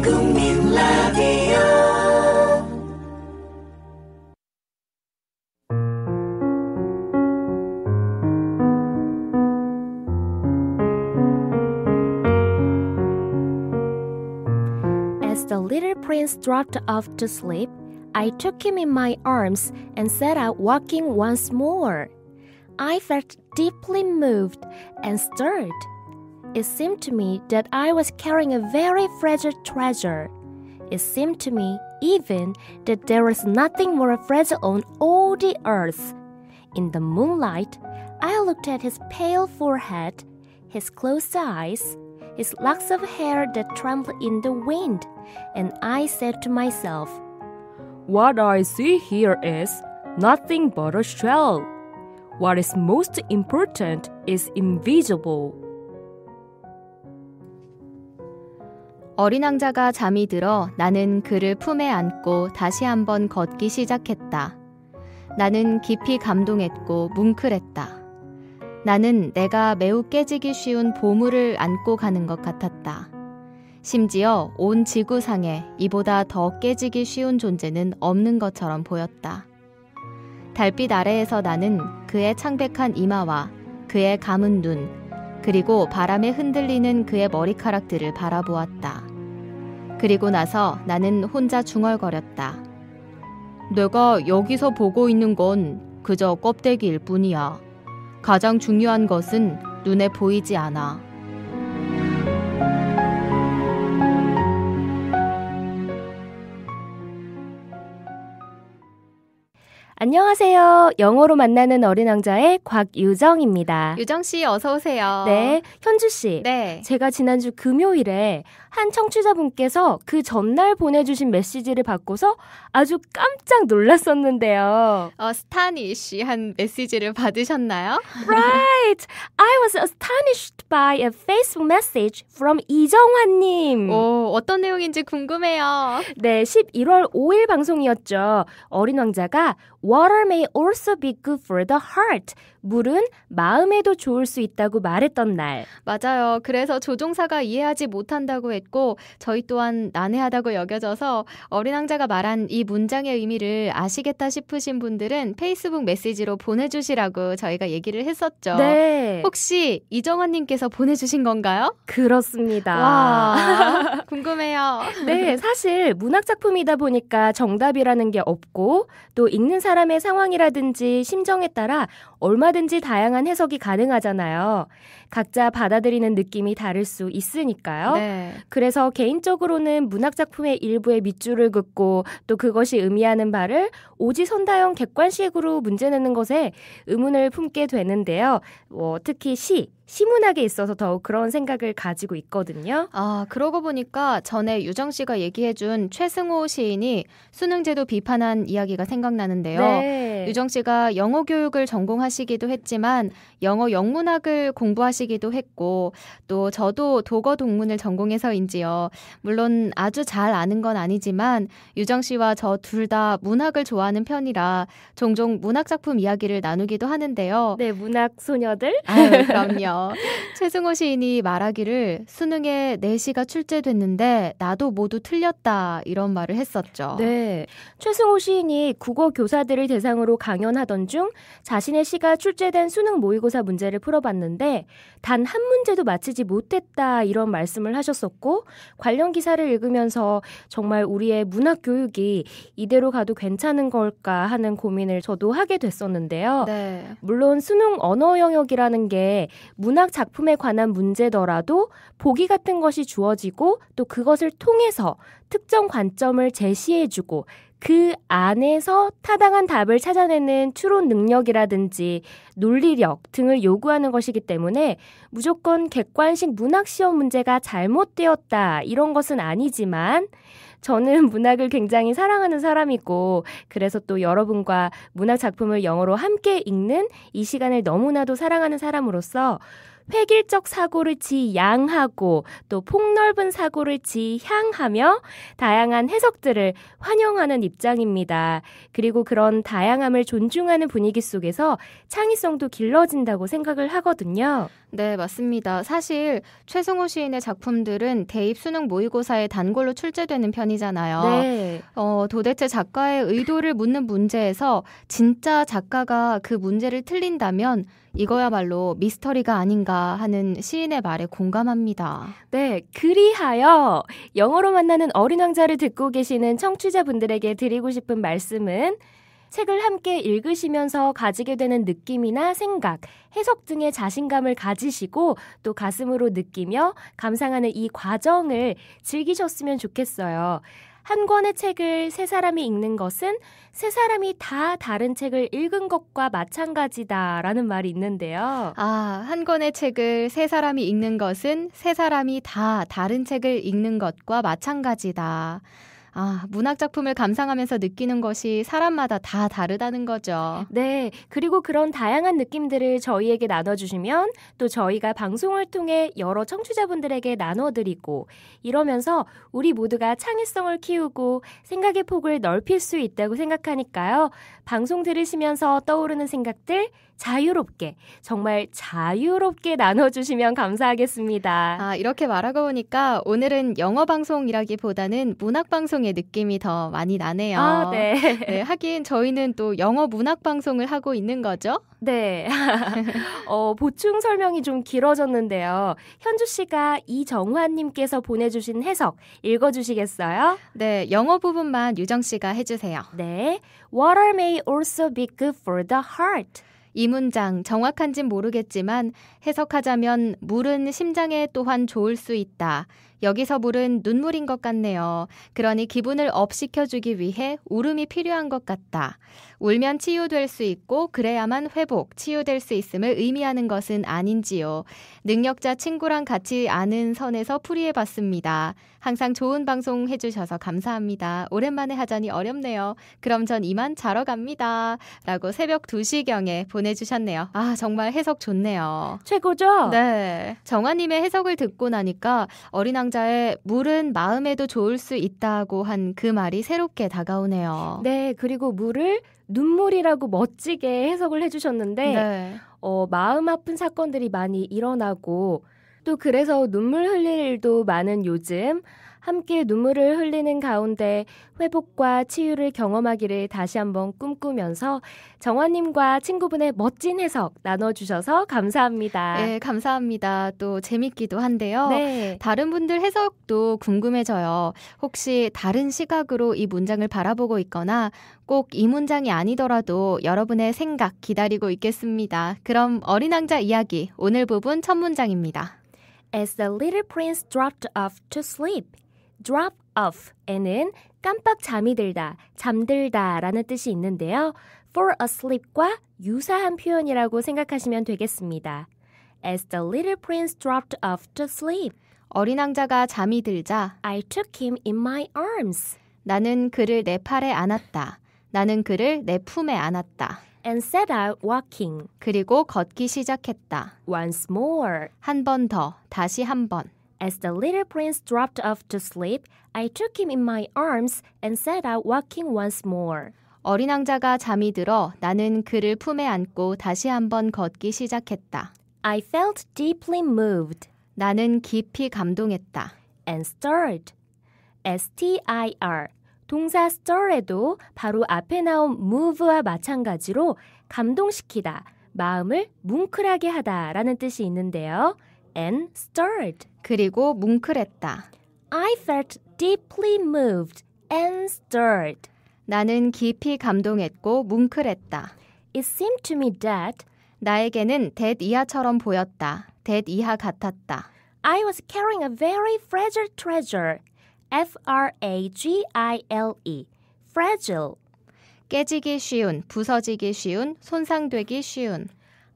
국민 라디오. As the little prince dropped off to sleep, I took him in my arms and set out walking once more. I felt deeply moved and stirred. It seemed to me that I was carrying a very fragile treasure. It seemed to me even that there was nothing more fragile on all the earth. In the moonlight, I looked at his pale forehead, his closed eyes, his locks of hair that trembled in the wind, and I said to myself, "What I see here is nothing but a shell. What is most important is invisible." 어린 왕자가 잠이 들어 나는 그를 품에 안고 다시 한번 걷기 시작했다. 나는 깊이 감동했고 뭉클했다. 나는 내가 매우 깨지기 쉬운 보물을 안고 가는 것 같았다. 심지어 온 지구상에 이보다 더 깨지기 쉬운 존재는 없는 것처럼 보였다. 달빛 아래에서 나는 그의 창백한 이마와 그의 감은 눈, 그리고 바람에 흔들리는 그의 머리카락들을 바라보았다. 그리고 나서 나는 혼자 중얼거렸다. 내가 여기서 보고 있는 건 그저 껍데기일 뿐이야. 가장 중요한 것은 눈에 보이지 않아. 안녕하세요. 영어로 만나는 어린 왕자의 곽유정입니다. 유정씨 어서 오세요. 네, 현주씨. 네. 제가 지난주 금요일에 한 청취자분께서 그 전날 보내주신 메시지를 받고서 아주 깜짝 놀랐었는데요. 스타니시한 메시지를 받으셨나요? Right! I was astonished by a Facebook message from 이정환님. 오, 어떤 내용인지 궁금해요. 네, 11월 5일 방송이었죠. 어린 왕자가 Water may also be good for the heart. 물은 마음에도 좋을 수 있다고 말했던 날. 맞아요. 그래서 조종사가 이해하지 못한다고 했고 저희 또한 난해하다고 여겨져서 어린 왕자가 말한 이 문장의 의미를 아시겠다 싶으신 분들은 페이스북 메시지로 보내주시라고 저희가 얘기를 했었죠. 네. 혹시 이정환님께서 보내주신 건가요? 그렇습니다. 와, 궁금해요. 네, 사실 문학작품이다 보니까 정답이라는 게 없고 또 읽는 사람의 상황이라든지 심정에 따라 얼마든지 다양한 해석이 가능하잖아요. 각자 받아들이는 느낌이 다를 수 있으니까요. 네. 그래서 개인적으로는 문학작품의 일부에 밑줄을 긋고 또 그것이 의미하는 바를 오지선다형 객관식으로 문제 내는 것에 의문을 품게 되는데요. 특히 시문학에 있어서 더욱 그런 생각을 가지고 있거든요. 아, 그러고 보니까 전에 유정 씨가 얘기해준 최승호 시인이 수능제도 비판한 이야기가 생각나는데요. 네. 유정 씨가 영어 교육을 전공하시기도 했지만 영어 영문학을 공부하시기도 했고 또 저도 독어 동문을 전공해서인지요. 물론 아주 잘 아는 건 아니지만 유정 씨와 저 둘 다 문학을 좋아하는 편이라 종종 문학작품 이야기를 나누기도 하는데요. 네, 문학 소녀들. 아유, 그럼요. 최승호 시인이 말하기를 수능에 내시가 출제됐는데 나도 모두 틀렸다 이런 말을 했었죠. 네, 최승호 시인이 국어 교사들을 대상으로 강연하던 중 자신의 시가 출제된 수능 모의고사 문제를 풀어봤는데 단 한 문제도 맞히지 못했다 이런 말씀을 하셨었고 관련 기사를 읽으면서 정말 우리의 문학 교육이 이대로 가도 괜찮은 걸까 하는 고민을 저도 하게 됐었는데요. 네. 물론 수능 언어 영역이라는 게 문학 작품에 관한 문제더라도 보기 같은 것이 주어지고 또 그것을 통해서 특정 관점을 제시해주고 그 안에서 타당한 답을 찾아내는 추론 능력이라든지 논리력 등을 요구하는 것이기 때문에 무조건 객관식 문학 시험 문제가 잘못되었다 이런 것은 아니지만 저는 문학을 굉장히 사랑하는 사람이고 그래서 또 여러분과 문학 작품을 영어로 함께 읽는 이 시간을 너무나도 사랑하는 사람으로서 획일적 사고를 지양하고 또 폭넓은 사고를 지향하며 다양한 해석들을 환영하는 입장입니다. 그리고 그런 다양함을 존중하는 분위기 속에서 창의성도 길러진다고 생각을 하거든요. 네, 맞습니다. 사실 최승호 시인의 작품들은 대입 수능 모의고사에 단골로 출제되는 편이잖아요. 네. 도대체 작가의 의도를 묻는 문제에서 진짜 작가가 그 문제를 틀린다면 이거야말로 미스터리가 아닌가 하는 시인의 말에 공감합니다. 네, 그리하여 영어로 만나는 어린 왕자를 듣고 계시는 청취자분들에게 드리고 싶은 말씀은 책을 함께 읽으시면서 가지게 되는 느낌이나 생각, 해석 등의 자신감을 가지시고 또 가슴으로 느끼며 감상하는 이 과정을 즐기셨으면 좋겠어요. 한 권의 책을 세 사람이 읽는 것은 세 사람이 다 다른 책을 읽은 것과 마찬가지다라는 말이 있는데요. 한 권의 책을 세 사람이 읽는 것은 세 사람이 다 다른 책을 읽는 것과 마찬가지다. 문학작품을 감상하면서 느끼는 것이 사람마다 다 다르다는 거죠. 네, 그리고 그런 다양한 느낌들을 저희에게 나눠주시면 또 저희가 방송을 통해 여러 청취자분들에게 나눠드리고 이러면서 우리 모두가 창의성을 키우고 생각의 폭을 넓힐 수 있다고 생각하니까요. 방송 들으시면서 떠오르는 생각들 자유롭게, 정말 자유롭게 나눠주시면 감사하겠습니다. 이렇게 말하고 보니까 오늘은 영어 방송이라기보다는 문학 방송의 느낌이 더 많이 나네요. 네. 네, 하긴 저희는 또 영어 문학 방송을 하고 있는 거죠? 네. 보충 설명이 좀 길어졌는데요. 현주 씨가 이정환님께서 보내주신 해석 읽어주시겠어요? 네, 영어 부분만 유정 씨가 해주세요. 네. Water may also be good for the heart. 이 문장 정확한진 모르겠지만 해석하자면 물은 심장에 또한 좋을 수 있다. 여기서 물은 눈물인 것 같네요. 그러니 기분을 업 시켜주기 위해 울음이 필요한 것 같다. 울면 치유될 수 있고 그래야만 회복, 치유될 수 있음을 의미하는 것은 아닌지요. 능력자 친구랑 같이 아는 선에서 풀이해봤습니다. 항상 좋은 방송 해주셔서 감사합니다. 오랜만에 하자니 어렵네요. 그럼 전 이만 자러 갑니다. 라고 새벽 2시경에 보내주셨네요. 정말 해석 좋네요. 최고죠? 네. 정화님의 해석을 듣고 나니까 어린 왕자의 물은 마음에도 좋을 수 있다고 한 그 말이 새롭게 다가오네요. 네, 그리고 물을 눈물이라고 멋지게 해석을 해주셨는데 네. 마음 아픈 사건들이 많이 일어나고 또 그래서 눈물 흘릴 일도 많은 요즘 함께 눈물을 흘리는 가운데 회복과 치유를 경험하기를 다시 한번 꿈꾸면서 정화님과 친구분의 멋진 해석 나눠주셔서 감사합니다. 네, 감사합니다. 또 재밌기도 한데요. 네. 다른 분들 해석도 궁금해져요. 혹시 다른 시각으로 이 문장을 바라보고 있거나 꼭 이 문장이 아니더라도 여러분의 생각 기다리고 있겠습니다. 그럼 어린 왕자 이야기 오늘 부분 첫 문장입니다. As the little prince dropped off to sleep. drop off에는 깜빡 잠이 들다, 잠들다 라는 뜻이 있는데요. fall asleep과 유사한 표현이라고 생각하시면 되겠습니다. As the little prince dropped off to sleep. 어린 왕자가 잠이 들자 I took him in my arms. 나는 그를 내 팔에 안았다. 나는 그를 내 품에 안았다. And set out walking. 그리고 걷기 시작했다. Once more. 한 번 더, 다시 한 번. As the little prince dropped off to sleep, I took him in my arms and set out walking once more. 어린 왕자가 잠이 들어 나는 그를 품에 안고 다시 한번 걷기 시작했다. I felt deeply moved. 나는 깊이 감동했다. And stirred. S-T-I-R. 동사 stir에도 바로 앞에 나온 move와 마찬가지로 감동시키다, 마음을 뭉클하게 하다라는 뜻이 있는데요. And stirred. 그리고 뭉클했다. I felt deeply moved and stirred. 나는 깊이 감동했고 뭉클했다. It seemed to me that 나에게는 대이하처럼 보였다. 대이하 같았다. I was carrying a very fragile treasure. F-R-A-G-I-L-E. fragile. 깨지기 쉬운, 부서지기 쉬운, 손상되기 쉬운.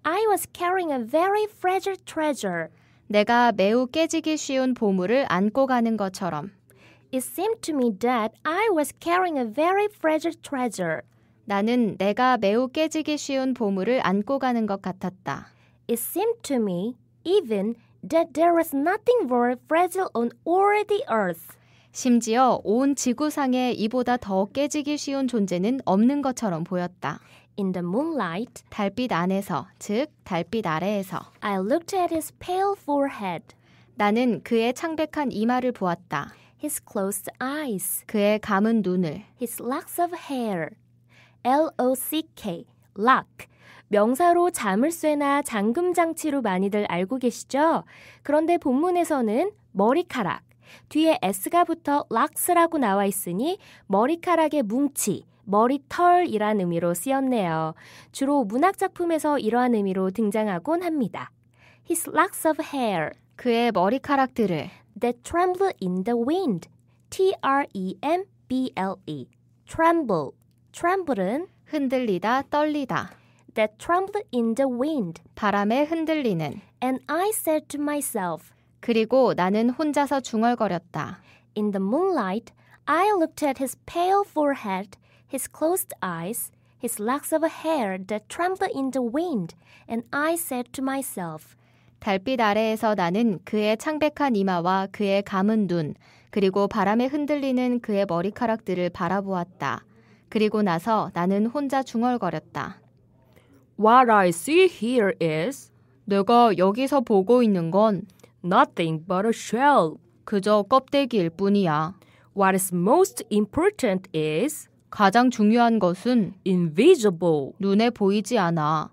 I was carrying a very fragile treasure. 내가 매우 깨지기 쉬운 보물을 안고 가는 것처럼. It seemed to me that I was carrying a very fragile treasure. 나는 내가 매우 깨지기 쉬운 보물을 안고 가는 것 같았다. It seemed to me even that there was nothing more fragile on all the earth. 심지어 온 지구상에 이보다 더 깨지기 쉬운 존재는 없는 것처럼 보였다. In the moonlight, 달빛 안에서, 즉 달빛 아래에서. I looked at his pale forehead, 나는 그의 창백한 이마를 보았다. his closed eyes, 그의 감은 눈을. his locks of hair. L-O-C-K, lock. 명사로 자물쇠나 잠금장치로 많이들 알고 계시죠? 그런데 본문에서는 머리카락, 뒤에 S가 붙어 locks라고 나와 있으니 머리카락의 뭉치, 머리털이란 의미로 쓰였네요. 주로 문학작품에서 이러한 의미로 등장하곤 합니다. His locks of hair, 그의 머리카락들을. that tremble in the wind. T-R-E-M-B-L-E. tremble. tremble은 흔들리다, 떨리다. that tremble in the wind. 바람에 흔들리는. And I said to myself, 그리고 나는 혼자서 중얼거렸다. in the moonlight, I looked at his pale forehead, his closed eyes, his locks of hair that tremble in the wind. And I said to myself, 달빛 아래에서 나는 그의 창백한 이마와 그의 감은 눈, 그리고 바람에 흔들리는 그의 머리카락들을 바라보았다. 그리고 나서 나는 혼자 중얼거렸다. What I see here is 내가 여기서 보고 있는 건 nothing but a shell. 그저 껍데기일 뿐이야. What is most important is 가장 중요한 것은 invisible. 눈에 보이지 않아.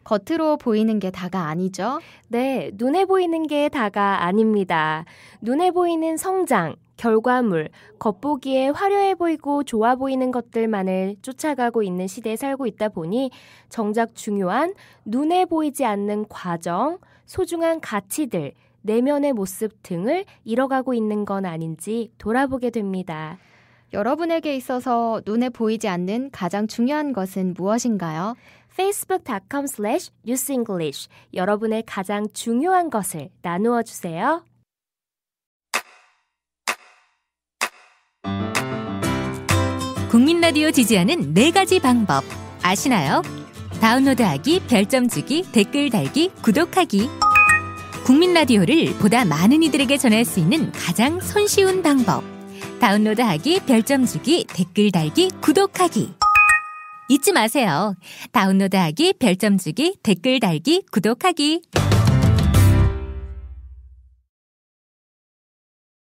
겉으로 보이는 게 다가 아니죠? 네, 눈에 보이는 게 다가 아닙니다. 눈에 보이는 성장, 결과물, 겉보기에 화려해 보이고 좋아 보이는 것들만을 쫓아가고 있는 시대에 살고 있다 보니 정작 중요한 눈에 보이지 않는 과정, 소중한 가치들, 내면의 모습 등을 잃어가고 있는 건 아닌지 돌아보게 됩니다. 여러분에게 있어서 눈에 보이지 않는 가장 중요한 것은 무엇인가요? facebook.com/newsenglish 여러분의 가장 중요한 것을 나누어 주세요. 국민 라디오 지지하는 4가지 방법 아시나요? 다운로드하기, 별점 주기, 댓글 달기, 구독하기. 국민 라디오를 보다 많은 이들에게 전할 수 있는 가장 손쉬운 방법. 다운로드하기, 별점 주기, 댓글 달기, 구독하기. 잊지 마세요. 다운로드하기, 별점 주기, 댓글 달기, 구독하기.